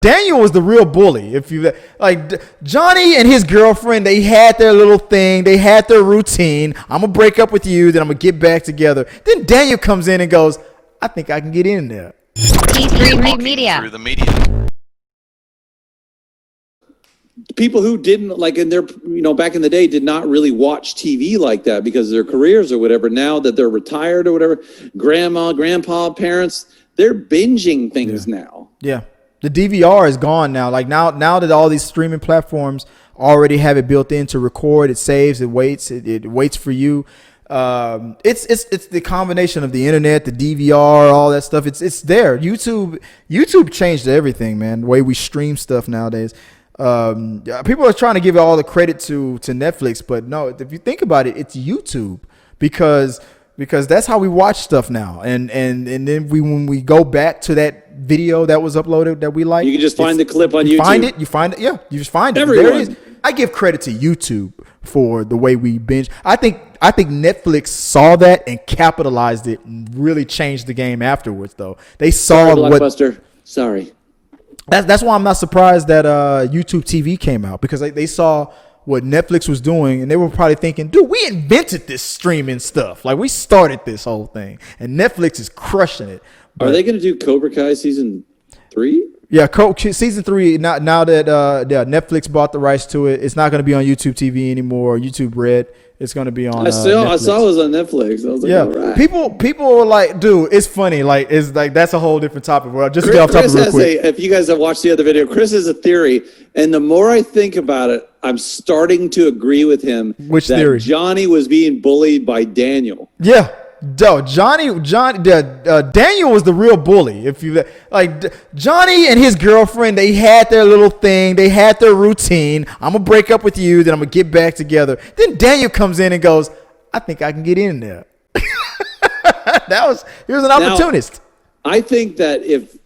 Daniel was the real bully. If you like, Johnny and his girlfriend, they had their little thing, they had their routine. I'm gonna break up with you, then I'm gonna get back together. Then Daniel comes in and goes, "I think I can get in there." E3 Media. Through the media. People who didn't like in their, back in the day did not really watch TV like that because of their careers or whatever. Now that they're retired or whatever, grandma, grandpa, parents, they're binging things now. Yeah. The DVR is gone now. Like now that all these streaming platforms already have it built in to record, it saves, it waits, it waits for you. It's the combination of the internet, the DVR, all that stuff. It's there. YouTube changed everything, man. The way we stream stuff nowadays. People are trying to give all the credit to Netflix, but no, if you think about it, it's YouTube because that's how we watch stuff now. And then when we go back to that video that was uploaded that we like, you can just find the clip on YouTube. You find it. Yeah, you just find it. Everyone. There it is. I give credit to YouTube for the way we binge. I think Netflix saw that and capitalized it and really changed the game afterwards. Though they saw Blockbuster. Sorry. That's why I'm not surprised that YouTube TV came out, because they saw what Netflix was doing and they were probably thinking, dude, we invented this streaming stuff. Like, we started this whole thing, and Netflix is crushing it. But are they going to do Cobra Kai season 3? Yeah, season 3. Now that Netflix bought the rights to it, it's not going to be on YouTube TV anymore, or YouTube Red. It's going to be on. I saw it was on Netflix. I was like, yeah, all right. People were like, dude, it's funny. Like, it's like that's a whole different topic. Well, just to get off topic real quick. If you guys have watched the other video, Chris has a theory, and the more I think about it, I'm starting to agree with him. Which theory? Johnny was being bullied by Daniel. Yeah. Daniel was the real bully. If you like, Johnny and his girlfriend, they had their little thing, they had their routine. I'm gonna break up with you, then I'm gonna get back together. Then Daniel comes in and goes, "I think I can get in there." He was an opportunist. Now, I think that if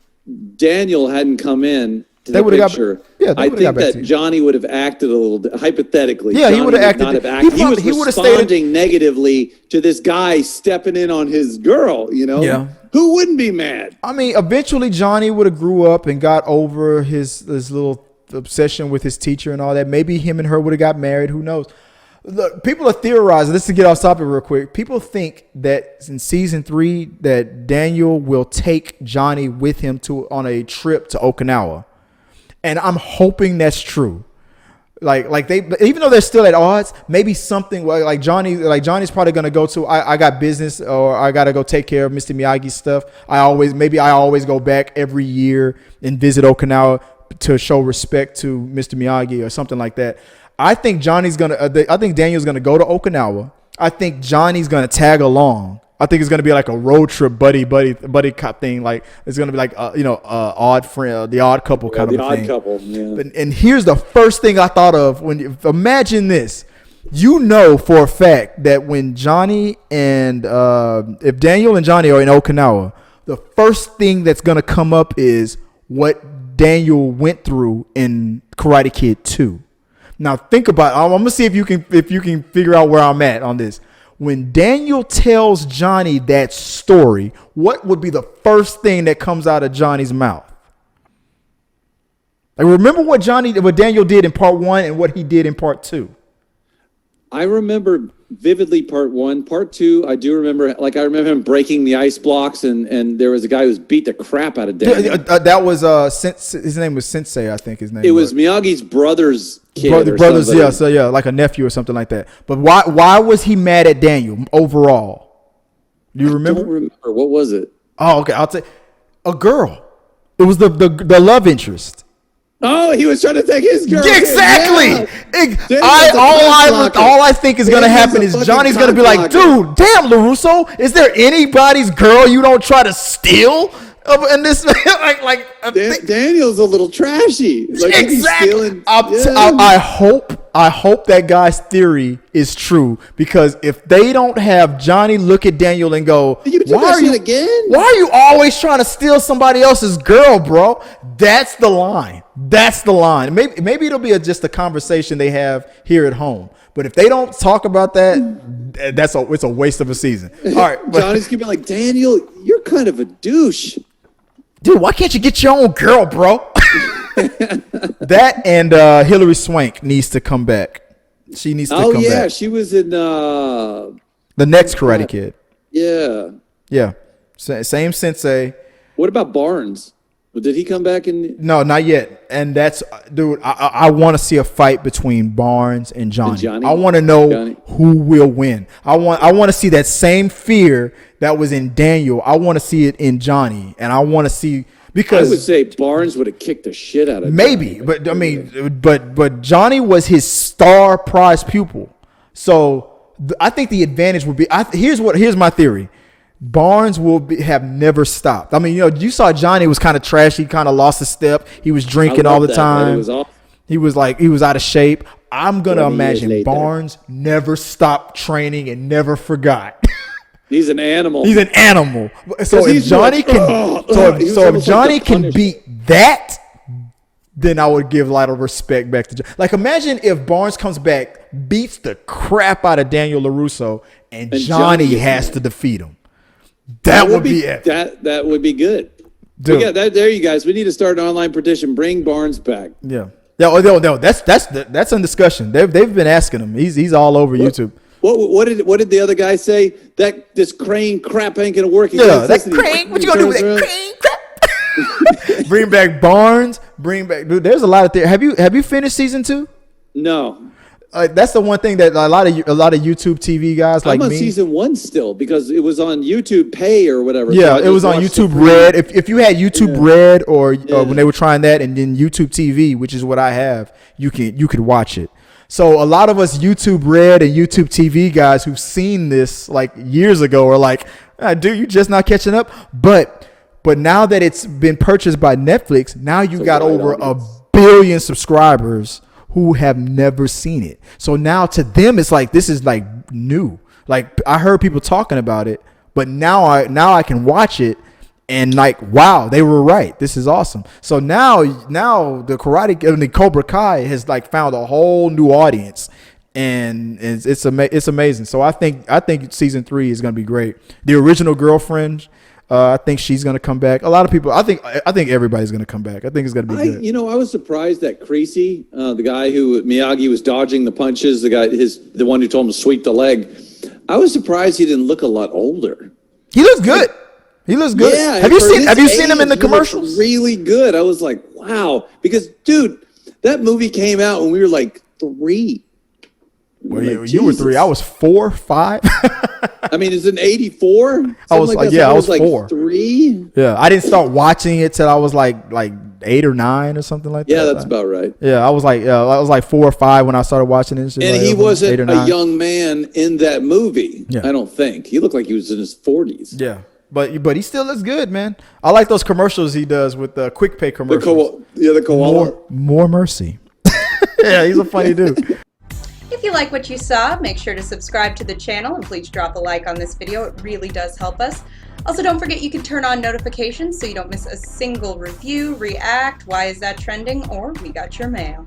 Daniel hadn't come in to the picture, I think that Johnny would have acted a little bit, hypothetically. Yeah, Johnny he would have acted. He was responding negatively to this guy stepping in on his girl, Yeah. Who wouldn't be mad? I mean, eventually Johnny would have grew up and got over his little obsession with his teacher and all that. Maybe him and her would have got married. Who knows? Look, people are theorizing. This to get off topic real quick. People think that in season 3 that Daniel will take Johnny with him on a trip to Okinawa. And I'm hoping that's true. Like they, even though they're still at odds, maybe something like Johnny's probably gonna go to. I got business, or I gotta go take care of Mr. Miyagi's stuff. I always go back every year and visit Okinawa to show respect to Mr. Miyagi or something like that. I think Daniel's gonna go to Okinawa. I think Johnny's gonna tag along. I think it's gonna be like a road trip buddy cop thing. Like, it's gonna be like odd friend, the odd couple kind of thing. The odd couple. Yeah. And here's the first thing I thought of imagine this. For a fact that when Johnny and if Daniel and Johnny are in Okinawa, the first thing that's gonna come up is what Daniel went through in Karate Kid 2. Now think about it. I'm gonna see if you can figure out where I'm at on this. When Daniel tells Johnny that story, what would be the first thing that comes out of Johnny's mouth? Like, remember what Daniel did in part 1 and what he did in part 2. I remember vividly part 1. Part 2, I do remember. Like, I remember him breaking the ice blocks, and there was a guy who beat the crap out of Daniel. That was his name was Sensei, I think his name. It was Miyagi's brother's kid. Brothers, yeah, like a nephew or something like that. But why was he mad at Daniel overall? Do you remember? I don't remember. What was it? Oh, okay. I'll tell you. A girl. It was the love interest. Oh, he was trying to take his girl. Exactly. Yeah. All I think is going to happen is Johnny's going to be like, dude, damn, LaRusso, is there anybody's girl you don't try to steal? And this, Daniel's a little trashy. Like, exactly. I hope that guy's theory is true, because if they don't have Johnny look at Daniel and go, why are you always trying to steal somebody else's girl, bro? That's the line. Maybe it'll be just a conversation they have here at home. But if they don't talk about that, it's a waste of a season. All right, Johnny's keeping like, Daniel, you're kind of a douche. Dude, why can't you get your own girl, bro? That and Hillary Swank needs to come back. She needs to come back. Oh yeah, she was in the next Karate Kid. Yeah. Yeah. Same sensei. What about Barnes? Did he come back in? No, not yet. And that's, dude, I want to see a fight between Barnes and Johnny. I want to know who will win. I want to see that same fear that was in Daniel. I want to see it in Johnny. And I want to see, because I would say Barnes would have kicked the shit out of maybe, Johnny, but I mean, but Johnny was his star prize pupil. So I think the advantage would be, here's my theory. Barnes have never stopped. I mean, you saw Johnny was kind of trashy, kind of lost a step. He was drinking all the time. He was out of shape. I'm going to imagine Barnes never stopped training and never forgot. He's an animal. He's an animal. So if Johnny can beat that, then I would give a lot of respect back to Johnny. Like, imagine if Barnes comes back, beats the crap out of Daniel LaRusso, and Johnny has to defeat him. That would be it. That would be good. Dude. Yeah, there you guys. We need to start an online petition. Bring Barnes back. Yeah. No. That's in discussion. They've been asking him. He's all over YouTube. What did the other guy say? That this crane crap ain't gonna work. Yeah, that crane. What you gonna do with that crane crap? Bring back Barnes. Bring back, dude. There's a lot of things. Have you finished season 2? No. That's the one thing that a lot of YouTube TV guys like me. I'm on season 1 still because it was on YouTube Pay or whatever. Yeah, so it was on YouTube Red. If you had YouTube Red or when they were trying that, and then YouTube TV, which is what I have, you could watch it. So a lot of us YouTube Red and YouTube TV guys who've seen this like years ago are like, dude, you just not catching up. But now that it's been purchased by Netflix, now you got over 1 billion subscribers who have never seen it. So now to them, it's like, this is like new. Like, I heard people talking about it, but now I can watch it and like, wow, they were right. This is awesome. So now the Cobra Kai has like found a whole new audience, and it's amazing. So I think season 3 is going to be great. The original girlfriend, I think she's going to come back. A lot of people, I think everybody's going to come back. I think it's going to be good. I was surprised that Creasy, the guy who Miyagi was dodging the punches, the one who told him to sweep the leg. I was surprised he didn't look a lot older. He looks good. He looks good. Yeah, have you seen him in the commercials? Really good. I was like, wow, because dude, that movie came out when we were like 3. Well, you were 3. I was 4, 5. I mean, it's an 84. I was I was 4. 3. Yeah, I didn't start watching it till I was like 8 or 9 or something like that. Yeah, that's about right. Yeah, I was like 4 or 5 when I started watching it. And he wasn't a young man in that movie. Yeah. I don't think he looked like he was in his 40s. Yeah, but he still looks good, man. I like those commercials he does with the quick pay commercials. The koala. More mercy. Yeah, he's a funny dude. If you like what you saw, make sure to subscribe to the channel and please drop a like on this video. It really does help us. Also, don't forget you can turn on notifications so you don't miss a single review, react, why is that trending, or we got your mail.